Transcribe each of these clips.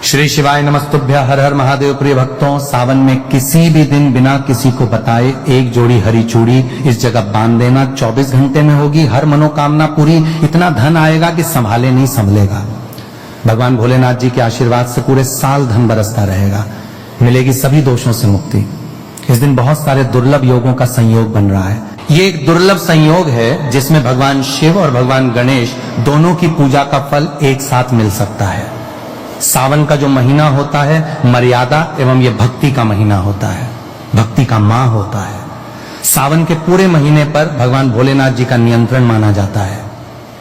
श्री शिवाय नमस्तुभ्य। हर हर महादेव। प्रिय भक्तों, सावन में किसी भी दिन बिना किसी को बताए एक जोड़ी हरी चूड़ी इस जगह बांध देना। 24 घंटे में होगी हर मनोकामना पूरी। इतना धन आएगा कि संभाले नहीं संभलेगा। भगवान भोलेनाथ जी के आशीर्वाद से पूरे साल धन बरसता रहेगा। मिलेगी सभी दोषों से मुक्ति। इस दिन बहुत सारे दुर्लभ योगों का संयोग बन रहा है। ये एक दुर्लभ संयोग है जिसमें भगवान शिव और भगवान गणेश दोनों की पूजा का फल एक साथ मिल सकता है। सावन का जो महीना होता है मर्यादा एवं ये भक्ति का महीना होता है, भक्ति का माह होता है। सावन के पूरे महीने पर भगवान भोलेनाथ जी का नियंत्रण माना जाता है।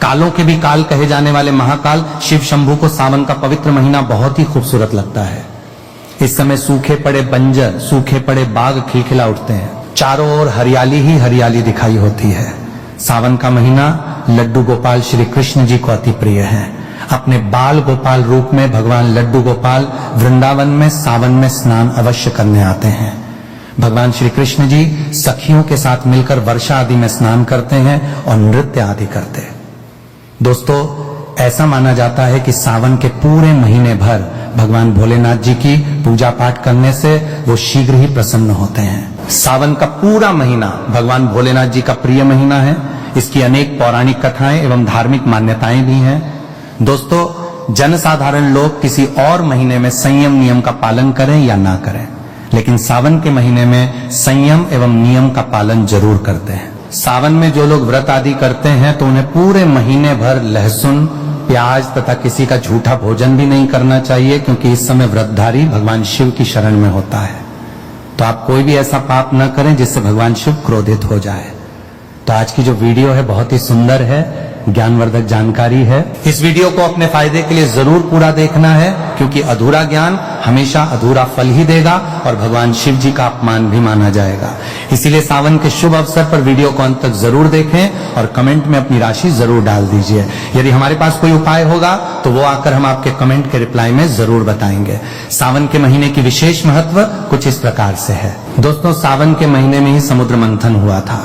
कालों के भी काल कहे जाने वाले महाकाल शिव शंभू को सावन का पवित्र महीना बहुत ही खूबसूरत लगता है। इस समय सूखे पड़े बंजर, सूखे पड़े बाग खिलखिला उठते हैं। चारों ओर हरियाली ही हरियाली दिखाई होती है। सावन का महीना लड्डू गोपाल श्री कृष्ण जी को अति प्रिय है। अपने बाल गोपाल रूप में भगवान लड्डू गोपाल वृंदावन में सावन में स्नान अवश्य करने आते हैं। भगवान श्री कृष्ण जी सखियों के साथ मिलकर वर्षा आदि में स्नान करते हैं और नृत्य आदि करते हैं। दोस्तों, ऐसा माना जाता है कि सावन के पूरे महीने भर भगवान भोलेनाथ जी की पूजा पाठ करने से वो शीघ्र ही प्रसन्न होते हैं। सावन का पूरा महीना भगवान भोलेनाथ जी का प्रिय महीना है। इसकी अनेक पौराणिक कथाएं एवं धार्मिक मान्यताएं भी हैं। दोस्तों, जनसाधारण लोग किसी और महीने में संयम नियम का पालन करें या ना करें, लेकिन सावन के महीने में संयम एवं नियम का पालन जरूर करते हैं। सावन में जो लोग व्रत आदि करते हैं तो उन्हें पूरे महीने भर लहसुन, प्याज तथा किसी का झूठा भोजन भी नहीं करना चाहिए, क्योंकि इस समय व्रतधारी भगवान शिव की शरण में होता है। तो आप कोई भी ऐसा पाप न करें जिससे भगवान शिव क्रोधित हो जाए। तो आज की जो वीडियो है बहुत ही सुंदर है, ज्ञानवर्धक जानकारी है। इस वीडियो को अपने फायदे के लिए जरूर पूरा देखना है, क्योंकि अधूरा ज्ञान हमेशा अधूरा फल ही देगा और भगवान शिव जी का अपमान भी माना जाएगा। इसीलिए सावन के शुभ अवसर पर वीडियो को अंत तक जरूर देखें और कमेंट में अपनी राशि जरूर डाल दीजिए। यदि हमारे पास कोई उपाय होगा तो वो आकर हम आपके कमेंट के रिप्लाई में जरूर बताएंगे। सावन के महीने की विशेष महत्व कुछ इस प्रकार से है। दोस्तों, सावन के महीने में ही समुद्र मंथन हुआ था।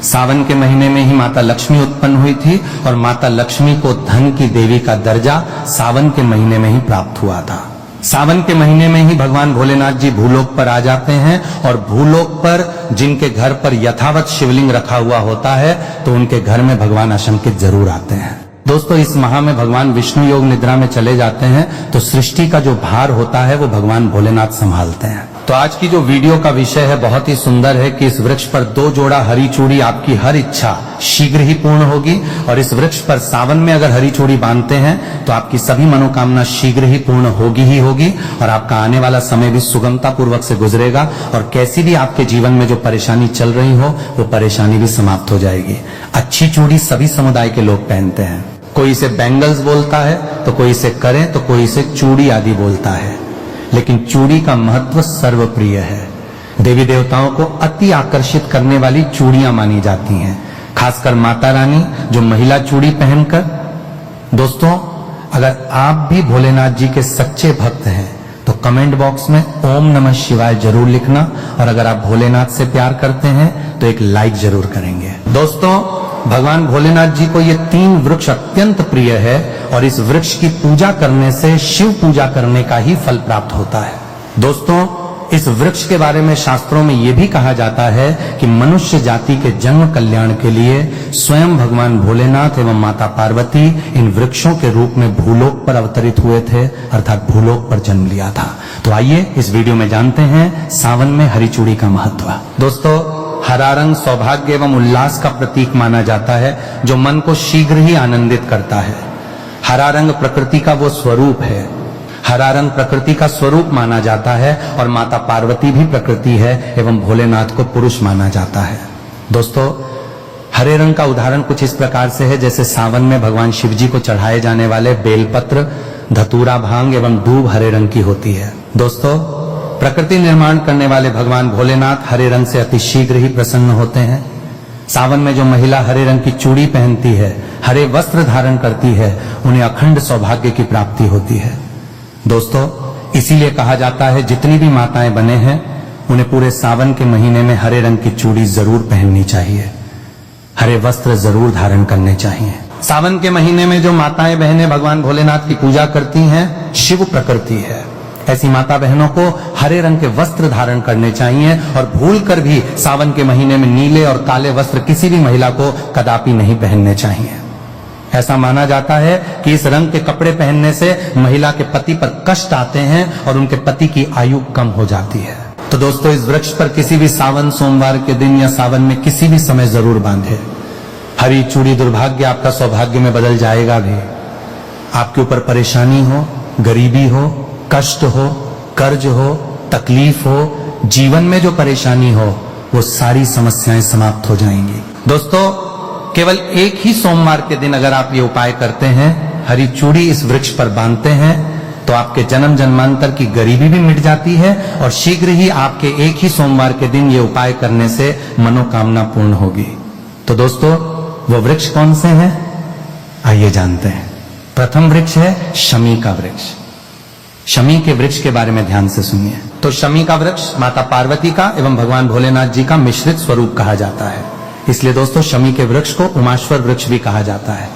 सावन के महीने में ही माता लक्ष्मी उत्पन्न हुई थी और माता लक्ष्मी को धन की देवी का दर्जा सावन के महीने में ही प्राप्त हुआ था। सावन के महीने में ही भगवान भोलेनाथ जी भूलोक पर आ जाते हैं और भूलोक पर जिनके घर पर यथावत शिवलिंग रखा हुआ होता है तो उनके घर में भगवान आशंकित जरूर आते हैं। दोस्तों, इस माह में भगवान विष्णु योग निद्रा में चले जाते हैं तो सृष्टि का जो भार होता है वो भगवान भोलेनाथ संभालते हैं। तो आज की जो वीडियो का विषय है बहुत ही सुंदर है कि इस वृक्ष पर 2 जोड़ा हरी चूड़ी आपकी हर इच्छा शीघ्र ही पूर्ण होगी। और इस वृक्ष पर सावन में अगर हरी चूड़ी बांधते हैं तो आपकी सभी मनोकामना शीघ्र ही पूर्ण होगी ही होगी और आपका आने वाला समय भी सुगमता पूर्वक से गुजरेगा और कैसी भी आपके जीवन में जो परेशानी चल रही हो वो परेशानी भी समाप्त हो जाएगी। अच्छी चूड़ी सभी समुदाय के लोग पहनते हैं। कोई इसे बैंगल्स बोलता है तो कोई इसे करें तो कोई इसे चूड़ी आदि बोलता है, लेकिन चूड़ी का महत्व सर्वप्रिय है। देवी देवताओं को अति आकर्षित करने वाली चूड़ियां मानी जाती हैं, खासकर माता रानी जो महिला चूड़ी पहनकर। दोस्तों, अगर आप भी भोलेनाथ जी के सच्चे भक्त हैं तो कमेंट बॉक्स में ओम नमः शिवाय जरूर लिखना और अगर आप भोलेनाथ से प्यार करते हैं तो एक लाइक जरूर करेंगे। दोस्तों, भगवान भोलेनाथ जी को ये 3 वृक्ष अत्यंत प्रिय है और इस वृक्ष की पूजा करने से शिव पूजा करने का ही फल प्राप्त होता है। दोस्तों, इस वृक्ष के बारे में शास्त्रों में यह भी कहा जाता है कि मनुष्य जाति के जन्म कल्याण के लिए स्वयं भगवान भोलेनाथ एवं माता पार्वती इन वृक्षों के रूप में भूलोक पर अवतरित हुए थे, अर्थात भूलोक पर जन्म लिया था। तो आइए इस वीडियो में जानते हैं सावन में हरी चूड़ी का महत्व। दोस्तों, हरा रंग सौभाग्य एवं उल्लास का प्रतीक माना जाता है जो मन को शीघ्र ही आनंदित करता है। हरा रंग प्रकृति का वो स्वरूप है। हरा रंग प्रकृति का स्वरूप माना जाता है और माता पार्वती भी प्रकृति है एवं भोलेनाथ को पुरुष माना जाता है। दोस्तों, हरे रंग का उदाहरण कुछ इस प्रकार से है जैसे सावन में भगवान शिव जी को चढ़ाए जाने वाले बेलपत्र, धतूरा, भांग एवं दूब हरे रंग की होती है। दोस्तों, प्रकृति निर्माण करने वाले भगवान भोलेनाथ हरे रंग से अति शीघ्र ही प्रसन्न होते हैं। सावन में जो महिला हरे रंग की चूड़ी पहनती है, हरे वस्त्र धारण करती है, उन्हें अखंड सौभाग्य की प्राप्ति होती है। दोस्तों, इसीलिए कहा जाता है जितनी भी माताएं बने हैं उन्हें पूरे सावन के महीने में हरे रंग की चूड़ी जरूर पहननी चाहिए, हरे वस्त्र जरूर धारण करने चाहिए। सावन के महीने में जो माताएं बहनें भगवान भोलेनाथ की पूजा करती हैं, शिव प्रकृति है। ऐसी माता बहनों को हरे रंग के वस्त्र धारण करने चाहिए और भूल कर भी सावन के महीने में नीले और काले वस्त्र किसी भी महिला को कदापि नहीं पहनने चाहिए। ऐसा माना जाता है कि इस रंग के कपड़े पहनने से महिला के पति पर कष्ट आते हैं और उनके पति की आयु कम हो जाती है। तो दोस्तों, इस वृक्ष पर किसी भी सावन सोमवार के दिन या सावन में किसी भी समय जरूर बांधे। हरी चूड़ी दुर्भाग्य आपका सौभाग्य में बदल जाएगा भी। आपके ऊपर परेशानी हो, गरीबी हो, कष्ट हो, कर्ज हो, तकलीफ हो, जीवन में जो परेशानी हो, वो सारी समस्याएं समाप्त हो जाएंगी। दोस्तों, केवल एक ही सोमवार के दिन अगर आप ये उपाय करते हैं, हरी चूड़ी इस वृक्ष पर बांधते हैं, तो आपके जन्म जन्मांतर की गरीबी भी मिट जाती है और शीघ्र ही आपके एक ही सोमवार के दिन ये उपाय करने से मनोकामना पूर्ण होगी। तो दोस्तों, वो वृक्ष कौन से हैं, आइए जानते हैं। प्रथम वृक्ष है शमी का वृक्ष। शमी के वृक्ष के बारे में ध्यान से सुनिए। तो शमी का वृक्ष माता पार्वती का एवं भगवान भोलेनाथ जी का मिश्रित स्वरूप कहा जाता है। इसलिए दोस्तों, शमी के वृक्ष को उमाश्वर वृक्ष भी कहा जाता है।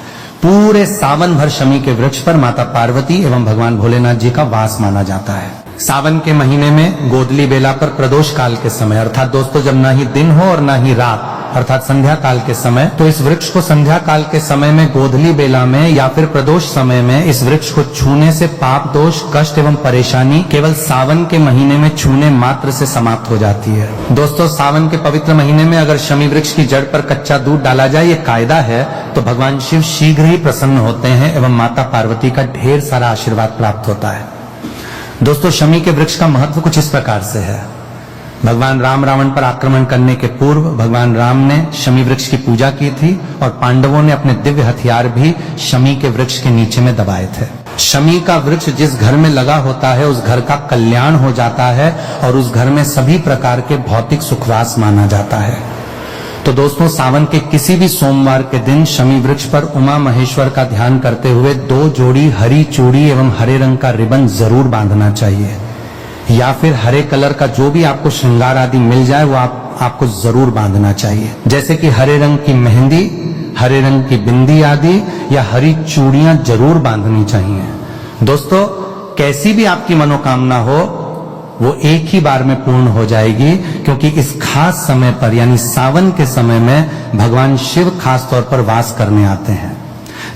पूरे सावन भर शमी के वृक्ष पर माता पार्वती एवं भगवान भोलेनाथ जी का वास माना जाता है। सावन के महीने में गोदली बेला पर प्रदोष काल के समय, अर्थात दोस्तों जब ना ही दिन हो और ना ही रात, अर्थात संध्या काल के समय, तो इस वृक्ष को संध्या काल के समय में गोधली बेला में या फिर प्रदोष समय में इस वृक्ष को छूने से पाप दोष, कष्ट एवं परेशानी केवल सावन के महीने में छूने मात्र से समाप्त हो जाती है। दोस्तों, सावन के पवित्र महीने में अगर शमी वृक्ष की जड़ पर कच्चा दूध डाला जाए, ये कायदा है, तो भगवान शिव शीघ्र ही प्रसन्न होते हैं एवं माता पार्वती का ढेर सारा आशीर्वाद प्राप्त होता है। दोस्तों, शमी के वृक्ष का महत्व कुछ इस प्रकार से है। भगवान राम रावण पर आक्रमण करने के पूर्व भगवान राम ने शमी वृक्ष की पूजा की थी और पांडवों ने अपने दिव्य हथियार भी शमी के वृक्ष के नीचे में दबाए थे। शमी का वृक्ष जिस घर में लगा होता है, उस घर का कल्याण हो जाता है और उस घर में सभी प्रकार के भौतिक सुखवास माना जाता है। तो दोस्तों, सावन के किसी भी सोमवार के दिन शमी वृक्ष पर उमा महेश्वर का ध्यान करते हुए 2 जोड़ी हरी चूड़ी एवं हरे रंग का रिबन जरूर बांधना चाहिए, या फिर हरे कलर का जो भी आपको श्रृंगार आदि मिल जाए वो आपको जरूर बांधना चाहिए, जैसे कि हरे रंग की मेहंदी, हरे रंग की बिंदी आदि या हरी चूड़ियां जरूर बांधनी चाहिए। दोस्तों, कैसी भी आपकी मनोकामना हो वो एक ही बार में पूर्ण हो जाएगी, क्योंकि इस खास समय पर यानी सावन के समय में भगवान शिव खास तौर पर वास करने आते हैं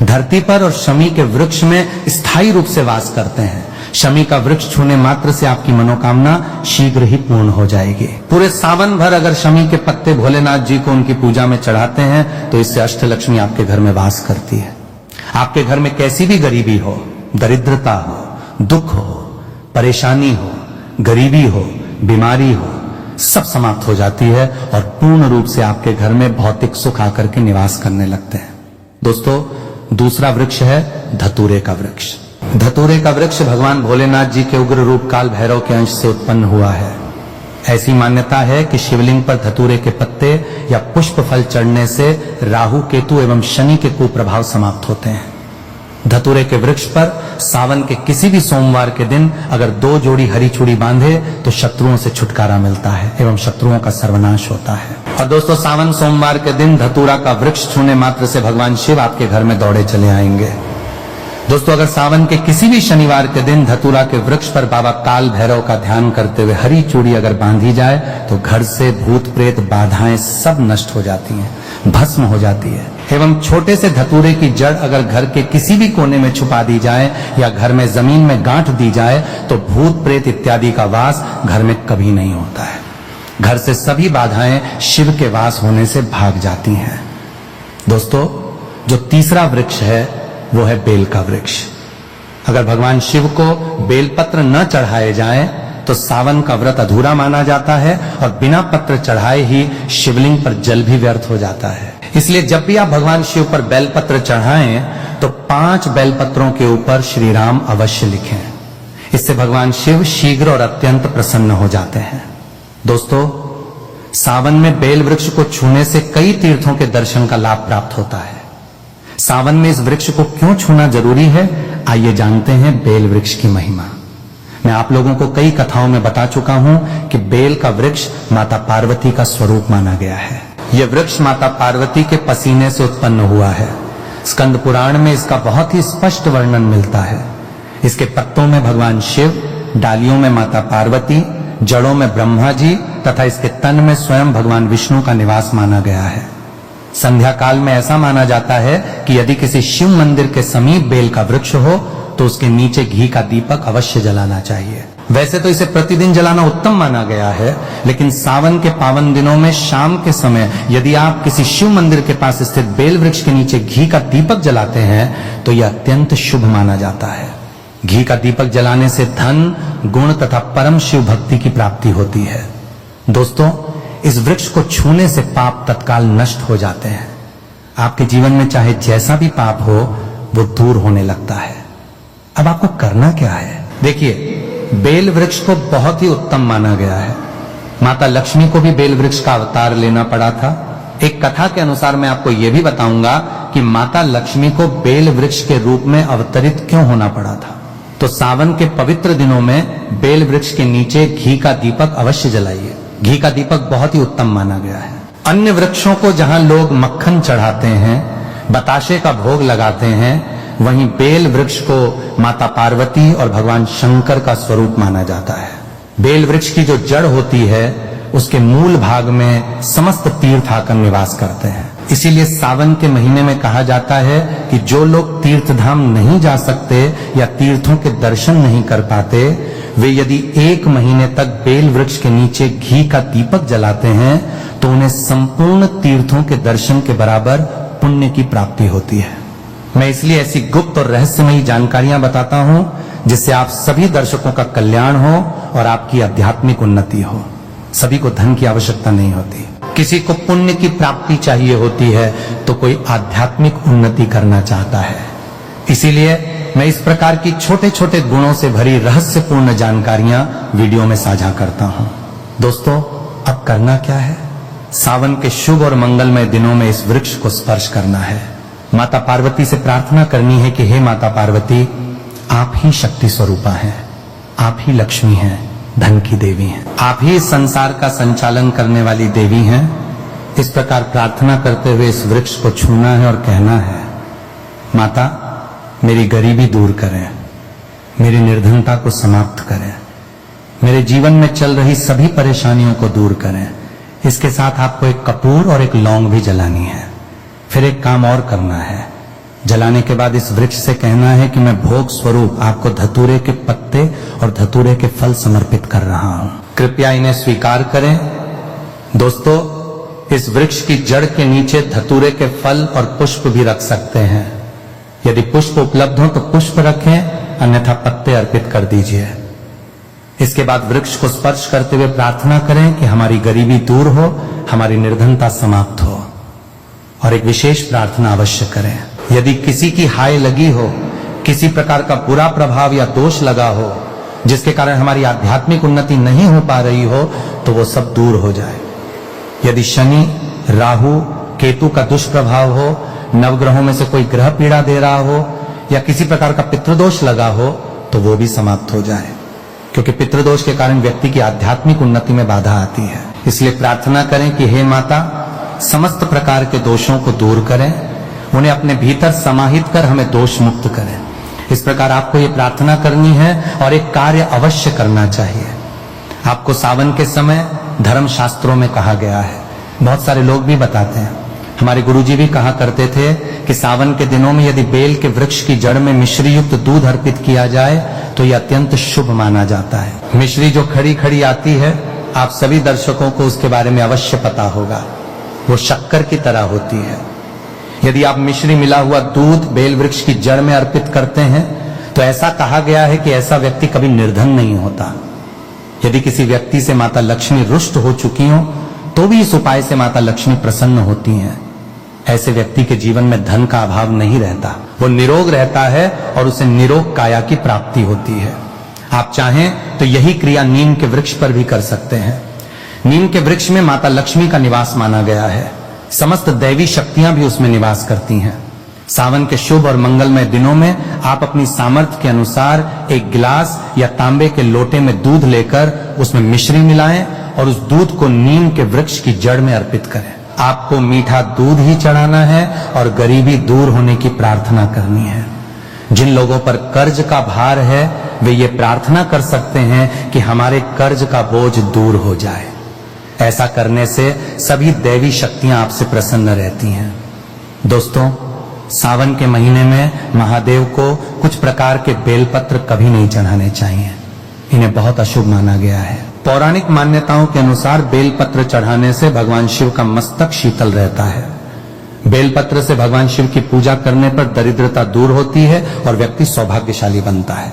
धरती पर और शमी के वृक्ष में स्थायी रूप से वास करते हैं। शमी का वृक्ष छूने मात्र से आपकी मनोकामना शीघ्र ही पूर्ण हो जाएगी। पूरे सावन भर अगर शमी के पत्ते भोलेनाथ जी को उनकी पूजा में चढ़ाते हैं तो इससे अष्टलक्ष्मी आपके घर में वास करती है। आपके घर में कैसी भी गरीबी हो, दरिद्रता हो, दुख हो, परेशानी हो, गरीबी हो, बीमारी हो, सब समाप्त हो जाती है और पूर्ण रूप से आपके घर में भौतिक सुख आकर के निवास करने लगते हैं। दोस्तों, दूसरा वृक्ष है धतूरे का वृक्ष। धतूरे का वृक्ष भगवान भोलेनाथ जी के उग्र रूप काल भैरव के अंश से उत्पन्न हुआ है। ऐसी मान्यता है कि शिवलिंग पर धतूरे के पत्ते या पुष्प फल चढ़ने से राहु, केतु एवं शनि के कुप्रभाव समाप्त होते हैं। धतूरे के वृक्ष पर सावन के किसी भी सोमवार के दिन अगर 2 जोड़ी हरी चूड़ी बांधे तो शत्रुओं से छुटकारा मिलता है एवं शत्रुओं का सर्वनाश होता है। और दोस्तों, सावन सोमवार के दिन धतूरा का वृक्ष छूने मात्र से भगवान शिव आपके घर में दौड़े चले आएंगे। दोस्तों, अगर सावन के किसी भी शनिवार के दिन धतूरा के वृक्ष पर बाबा काल भैरव का ध्यान करते हुए हरी चूड़ी अगर बांधी जाए तो घर से भूत प्रेत बाधाएं सब नष्ट हो जाती हैं, भस्म हो जाती है। एवं छोटे से धतूरे की जड़ अगर घर के किसी भी कोने में छुपा दी जाए या घर में जमीन में गांठ दी जाए तो भूत प्रेत इत्यादि का वास घर में कभी नहीं होता है। घर से सभी बाधाएं शिव के वास होने से भाग जाती हैं। दोस्तों, जो तीसरा वृक्ष है वो है बेल का वृक्ष। अगर भगवान शिव को बेलपत्र न चढ़ाए जाए तो सावन का व्रत अधूरा माना जाता है और बिना पत्र चढ़ाए ही शिवलिंग पर जल भी व्यर्थ हो जाता है। इसलिए जब भी आप भगवान शिव पर बेलपत्र चढ़ाएं तो 5 बेलपत्रों के ऊपर श्री राम अवश्य लिखें। इससे भगवान शिव शीघ्र और अत्यंत प्रसन्न हो जाते हैं। दोस्तों, सावन में बेल वृक्ष को छूने से कई तीर्थों के दर्शन का लाभ प्राप्त होता है। सावन में इस वृक्ष को क्यों छूना जरूरी है, आइए जानते हैं बेल वृक्ष की महिमा। मैं आप लोगों को कई कथाओं में बता चुका हूं कि बेल का वृक्ष माता पार्वती का स्वरूप माना गया है। यह वृक्ष माता पार्वती के पसीने से उत्पन्न हुआ है। स्कंद पुराण में इसका बहुत ही स्पष्ट वर्णन मिलता है। इसके पत्तों में भगवान शिव डालियों में माता पार्वती, जड़ों में ब्रह्मा जी तथा इसके तन में स्वयं भगवान विष्णु का निवास माना गया है। संध्या काल में ऐसा माना जाता है कि यदि किसी शिव मंदिर के समीप बेल का वृक्ष हो तो उसके नीचे घी का दीपक अवश्य जलाना चाहिए। वैसे तो इसे प्रतिदिन जलाना उत्तम माना गया है, लेकिन सावन के पावन दिनों में शाम के समय यदि आप किसी शिव मंदिर के पास स्थित बेल वृक्ष के नीचे घी का दीपक जलाते हैं तो यह अत्यंत शुभ माना जाता है। घी का दीपक जलाने से धन, गुण तथा परम शिव भक्ति की प्राप्ति होती है। दोस्तों, इस वृक्ष को छूने से पाप तत्काल नष्ट हो जाते हैं। आपके जीवन में चाहे जैसा भी पाप हो वो दूर होने लगता है। अब आपको करना क्या है? देखिए, बेल वृक्ष को बहुत ही उत्तम माना गया है। माता लक्ष्मी को भी बेल वृक्ष का अवतार लेना पड़ा था। एक कथा के अनुसार मैं आपको यह भी बताऊंगा कि माता लक्ष्मी को बेल वृक्ष के रूप में अवतरित क्यों होना पड़ा था। तो सावन के पवित्र दिनों में बेल वृक्ष के नीचे घी का दीपक अवश्य जलाइए। घी का दीपक बहुत ही उत्तम माना गया है। अन्य वृक्षों को जहां लोग मक्खन चढ़ाते हैं, बताशे का भोग लगाते हैं, वहीं बेल वृक्ष को माता पार्वती और भगवान शंकर का स्वरूप माना जाता है। बेल वृक्ष की जो जड़ होती है उसके मूल भाग में समस्त तीर्थ आकर निवास करते हैं। इसीलिए सावन के महीने में कहा जाता है कि जो लोग तीर्थधाम नहीं जा सकते या तीर्थों के दर्शन नहीं कर पाते, वे यदि 1 महीने तक बेल वृक्ष के नीचे घी का दीपक जलाते हैं तो उन्हें संपूर्ण तीर्थों के दर्शन के बराबर पुण्य की प्राप्ति होती है। मैं इसलिए ऐसी गुप्त और रहस्यमयी जानकारियां बताता हूं जिससे आप सभी दर्शकों का कल्याण हो और आपकी आध्यात्मिक उन्नति हो। सभी को धन की आवश्यकता नहीं होती, किसी को पुण्य की प्राप्ति चाहिए होती है तो कोई आध्यात्मिक उन्नति करना चाहता है। इसीलिए मैं इस प्रकार की छोटे छोटे गुणों से भरी रहस्यपूर्ण जानकारियां वीडियो में साझा करता हूं। दोस्तों, अब करना क्या है? सावन के शुभ और मंगलमय दिनों में इस वृक्ष को स्पर्श करना है। माता पार्वती से प्रार्थना करनी है कि हे माता पार्वती, आप ही शक्ति स्वरूपा हैं, आप ही लक्ष्मी हैं, धन की देवी हैं, आप ही संसार का संचालन करने वाली देवी हैं। इस प्रकार प्रार्थना करते हुए इस वृक्ष को छूना है और कहना है, माता मेरी गरीबी दूर करें, मेरी निर्धनता को समाप्त करें, मेरे जीवन में चल रही सभी परेशानियों को दूर करें। इसके साथ आपको एक कपूर और एक लौंग भी जलानी है। फिर एक काम और करना है। जलाने के बाद इस वृक्ष से कहना है कि मैं भोग स्वरूप आपको धतूरे के पत्ते और धतूरे के फल समर्पित कर रहा हूं, कृपया इन्हें स्वीकार करें। दोस्तों, इस वृक्ष की जड़ के नीचे धतूरे के फल और पुष्प भी रख सकते हैं। यदि पुष्प उपलब्ध हो तो पुष्प रखें, अन्यथा पत्ते अर्पित कर दीजिए। इसके बाद वृक्ष को स्पर्श करते हुए प्रार्थना करें कि हमारी गरीबी दूर हो, हमारी निर्धनता समाप्त हो। और एक विशेष प्रार्थना अवश्य करें। यदि किसी की हाय लगी हो, किसी प्रकार का बुरा प्रभाव या दोष लगा हो जिसके कारण हमारी आध्यात्मिक उन्नति नहीं हो पा रही हो, तो वो सब दूर हो जाए। यदि शनि, राहु, केतु का दुष्प्रभाव हो, नवग्रहों में से कोई ग्रह पीड़ा दे रहा हो या किसी प्रकार का पितृदोष लगा हो तो वो भी समाप्त हो जाए, क्योंकि पितृदोष के कारण व्यक्ति की आध्यात्मिक उन्नति में बाधा आती है। इसलिए प्रार्थना करें कि हे माता, समस्त प्रकार के दोषों को दूर करें, उन्हें अपने भीतर समाहित कर हमें दोष मुक्त करें। इस प्रकार आपको ये प्रार्थना करनी है और एक कार्य अवश्य करना चाहिए। आपको सावन के समय धर्म शास्त्रों में कहा गया है, बहुत सारे लोग भी बताते हैं, हमारे गुरुजी भी कहा करते थे कि सावन के दिनों में यदि बेल के वृक्ष की जड़ में मिश्री युक्त दूध अर्पित किया जाए तो यह अत्यंत शुभ माना जाता है। मिश्री जो खड़ी खड़ी आती है, आप सभी दर्शकों को उसके बारे में अवश्य पता होगा, वो शक्कर की तरह होती है। यदि आप मिश्री मिला हुआ दूध बेल वृक्ष की जड़ में अर्पित करते हैं तो ऐसा कहा गया है कि ऐसा व्यक्ति कभी निर्धन नहीं होता। यदि किसी व्यक्ति से माता लक्ष्मी रुष्ट हो चुकी हो तो भी इस उपाय से माता लक्ष्मी प्रसन्न होती हैं। ऐसे व्यक्ति के जीवन में धन का अभाव नहीं रहता, वो निरोग रहता है और उसे निरोग काया की प्राप्ति होती है। आप चाहें तो यही क्रिया नीम के वृक्ष पर भी कर सकते हैं। नीम के वृक्ष में माता लक्ष्मी का निवास माना गया है, समस्त दैवी शक्तियां भी उसमें निवास करती हैं। सावन के शुभ और मंगलमय दिनों में आप अपनी सामर्थ्य के अनुसार एक गिलास या तांबे के लोटे में दूध लेकर उसमें मिश्री मिलाएं और उस दूध को नीम के वृक्ष की जड़ में अर्पित करें। आपको मीठा दूध ही चढ़ाना है और गरीबी दूर होने की प्रार्थना करनी है। जिन लोगों पर कर्ज का भार है वे ये प्रार्थना कर सकते हैं कि हमारे कर्ज का बोझ दूर हो जाए। ऐसा करने से सभी दैवी शक्तियां आपसे प्रसन्न रहती हैं। दोस्तों, सावन के महीने में महादेव को कुछ प्रकार के बेलपत्र कभी नहीं चढ़ाने चाहिए। इन्हें बहुत अशुभ माना गया है। पौराणिक मान्यताओं के अनुसार बेलपत्र चढ़ाने से भगवान शिव का मस्तक शीतल रहता है। बेलपत्र से भगवान शिव की पूजा करने पर दरिद्रता दूर होती है और व्यक्ति सौभाग्यशाली बनता है।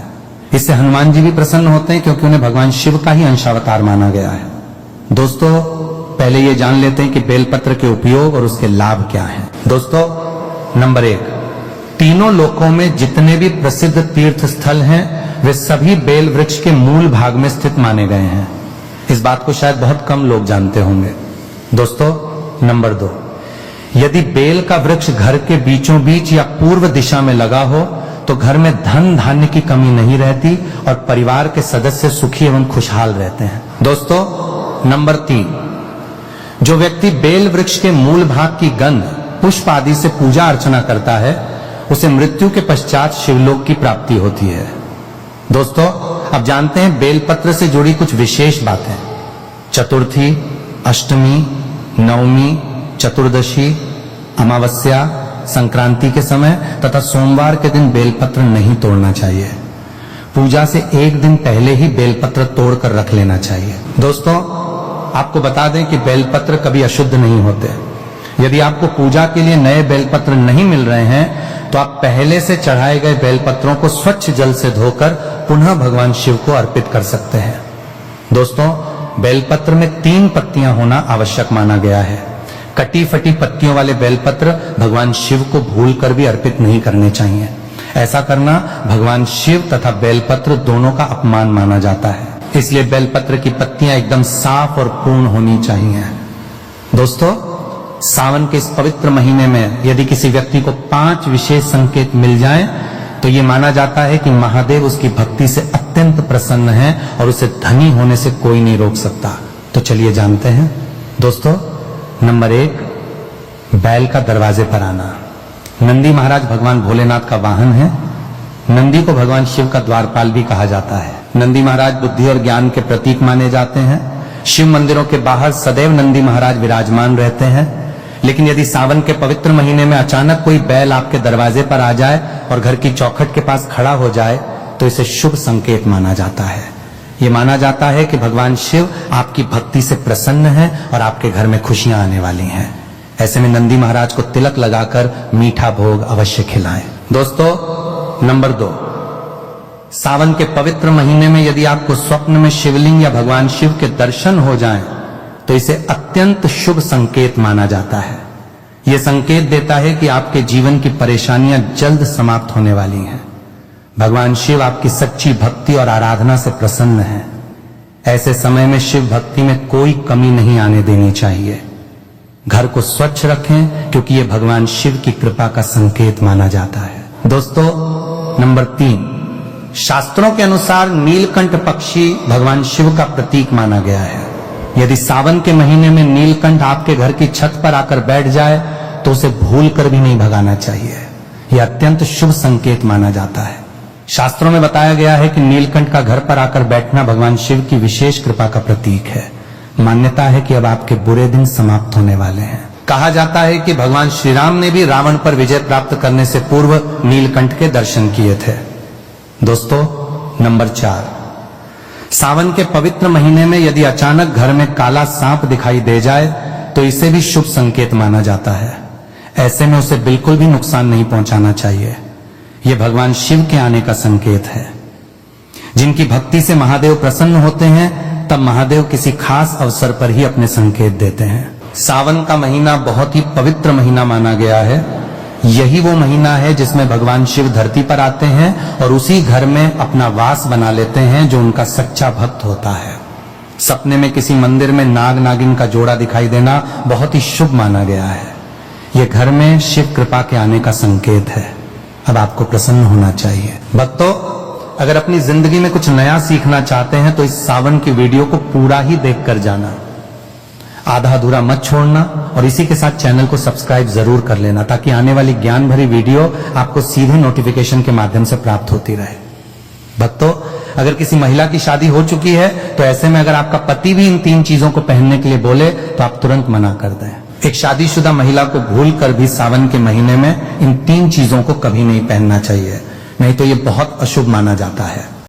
इससे हनुमान जी भी प्रसन्न होते हैं क्योंकि उन्हें भगवान शिव का ही अंशावतार माना गया है। दोस्तों, पहले ये जान लेते हैं कि बेलपत्र के उपयोग और उसके लाभ क्या हैं। दोस्तों, नंबर 1, तीनों लोकों में जितने भी प्रसिद्ध तीर्थ स्थल हैं वे सभी बेल वृक्ष के मूल भाग में स्थित माने गए हैं। इस बात को शायद बहुत कम लोग जानते होंगे। दोस्तों, नंबर 2, यदि बेल का वृक्ष घर के बीचों बीच या पूर्व दिशा में लगा हो तो घर में धन धान्य की कमी नहीं रहती और परिवार के सदस्य सुखी एवं खुशहाल रहते हैं। दोस्तों, नंबर 3, जो व्यक्ति बेल वृक्ष के मूल भाग की गंध, पुष्प आदि से पूजा अर्चना करता है उसे मृत्यु के पश्चात शिवलोक की प्राप्ति होती है। दोस्तों, अब जानते हैं बेलपत्र से जुड़ी कुछ विशेष बातें। चतुर्थी, अष्टमी, नवमी, चतुर्दशी, अमावस्या, संक्रांति के समय तथा सोमवार के दिन बेलपत्र नहीं तोड़ना चाहिए। पूजा से एक दिन पहले ही बेलपत्र तोड़कर रख लेना चाहिए। दोस्तों, आपको बता दें कि बेलपत्र कभी अशुद्ध नहीं होते। यदि आपको पूजा के लिए नए बेलपत्र नहीं मिल रहे हैं तो आप पहले से चढ़ाए गए बेलपत्रों को स्वच्छ जल से धोकर पुनः भगवान शिव को अर्पित कर सकते हैं। दोस्तों, बेलपत्र में 3 पत्तियां होना आवश्यक माना गया है। कटी फटी पत्तियों वाले बेलपत्र भगवान शिव को भूलकर भी अर्पित नहीं करने चाहिए। ऐसा करना भगवान शिव तथा बेलपत्र दोनों का अपमान माना जाता है। इसलिए बेलपत्र की पत्तियां एकदम साफ और पूर्ण होनी चाहिए। दोस्तों, सावन के इस पवित्र महीने में यदि किसी व्यक्ति को 5 विशेष संकेत मिल जाएं, तो ये माना जाता है कि महादेव उसकी भक्ति से अत्यंत प्रसन्न हैं और उसे धनी होने से कोई नहीं रोक सकता। तो चलिए जानते हैं। दोस्तों, नंबर 1, बैल का दरवाजे पर आना। नंदी महाराज भगवान भोलेनाथ का वाहन है। नंदी को भगवान शिव का द्वारपाल भी कहा जाता है। नंदी महाराज बुद्धि और ज्ञान के प्रतीक माने जाते हैं। शिव मंदिरों के बाहर सदैव नंदी महाराज विराजमान रहते हैं। लेकिन यदि सावन के पवित्र महीने में अचानक कोई बैल आपके दरवाजे पर आ जाए और घर की चौखट के पास खड़ा हो जाए तो इसे शुभ संकेत माना जाता है। ये माना जाता है कि भगवान शिव आपकी भक्ति से प्रसन्न हैं और आपके घर में खुशियां आने वाली हैं। ऐसे में नंदी महाराज को तिलक लगाकर मीठा भोग अवश्य खिलाएं। दोस्तों, नंबर 2, सावन के पवित्र महीने में यदि आपको स्वप्न में शिवलिंग या भगवान शिव के दर्शन हो जाएं, तो इसे अत्यंत शुभ संकेत माना जाता है। यह संकेत देता है कि आपके जीवन की परेशानियां जल्द समाप्त होने वाली हैं। भगवान शिव आपकी सच्ची भक्ति और आराधना से प्रसन्न हैं। ऐसे समय में शिव भक्ति में कोई कमी नहीं आने देनी चाहिए। घर को स्वच्छ रखें क्योंकि यह भगवान शिव की कृपा का संकेत माना जाता है। दोस्तों, नंबर 3, शास्त्रों के अनुसार नीलकंठ पक्षी भगवान शिव का प्रतीक माना गया है। यदि सावन के महीने में नीलकंठ आपके घर की छत पर आकर बैठ जाए तो उसे भूलकर भी नहीं भगाना चाहिए। यह अत्यंत शुभ संकेत माना जाता है। शास्त्रों में बताया गया है कि नीलकंठ का घर पर आकर बैठना भगवान शिव की विशेष कृपा का प्रतीक है। मान्यता है कि अब आपके बुरे दिन समाप्त होने वाले हैं। कहा जाता है कि भगवान श्री राम ने भी रावण पर विजय प्राप्त करने से पूर्व नीलकंठ के दर्शन किए थे। दोस्तों, नंबर 4, सावन के पवित्र महीने में यदि अचानक घर में काला सांप दिखाई दे जाए तो इसे भी शुभ संकेत माना जाता है। ऐसे में उसे बिल्कुल भी नुकसान नहीं पहुंचाना चाहिए। यह भगवान शिव के आने का संकेत है। जिनकी भक्ति से महादेव प्रसन्न होते हैं तब महादेव किसी खास अवसर पर ही अपने संकेत देते हैं। सावन का महीना बहुत ही पवित्र महीना माना गया है। यही वो महीना है जिसमें भगवान शिव धरती पर आते हैं और उसी घर में अपना वास बना लेते हैं जो उनका सच्चा भक्त होता है। सपने में किसी मंदिर में नाग नागिन का जोड़ा दिखाई देना बहुत ही शुभ माना गया है। यह घर में शिव कृपा के आने का संकेत है। अब आपको प्रसन्न होना चाहिए। भक्तों, अगर अपनी जिंदगी में कुछ नया सीखना चाहते हैं तो इस सावन की वीडियो को पूरा ही देखकर जाना, आधा अधूरा मत छोड़ना और इसी के साथ चैनल को सब्सक्राइब जरूर कर लेना ताकि आने वाली ज्ञान भरी वीडियो आपको सीधे नोटिफिकेशन के माध्यम से प्राप्त होती रहे। भक्तों, अगर किसी महिला की शादी हो चुकी है तो ऐसे में अगर आपका पति भी इन 3 चीजों को पहनने के लिए बोले तो आप तुरंत मना कर दें। एक शादीशुदा महिला को भूल कर भी सावन के महीने में इन 3 चीजों को कभी नहीं पहनना चाहिए, नहीं तो ये बहुत अशुभ माना जाता है।